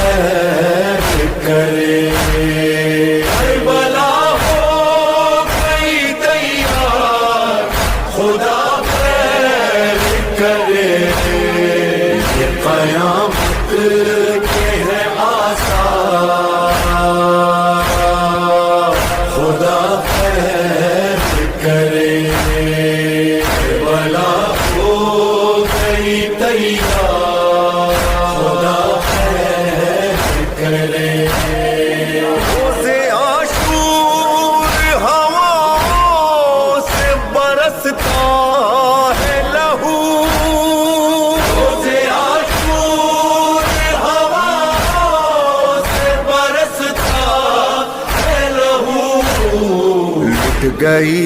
खैर करे। करबला हो गई तैयार, खुदा खैर करे। ये क़यामत के है आसार, खुदा खैर करे। करबला हो गई तैयार, खुदा खैर करे। रोज़े आशूर हवाओं से बरसता है लहू, रोज़े आशूर हवाओं से बरसता है लहू। लुट गई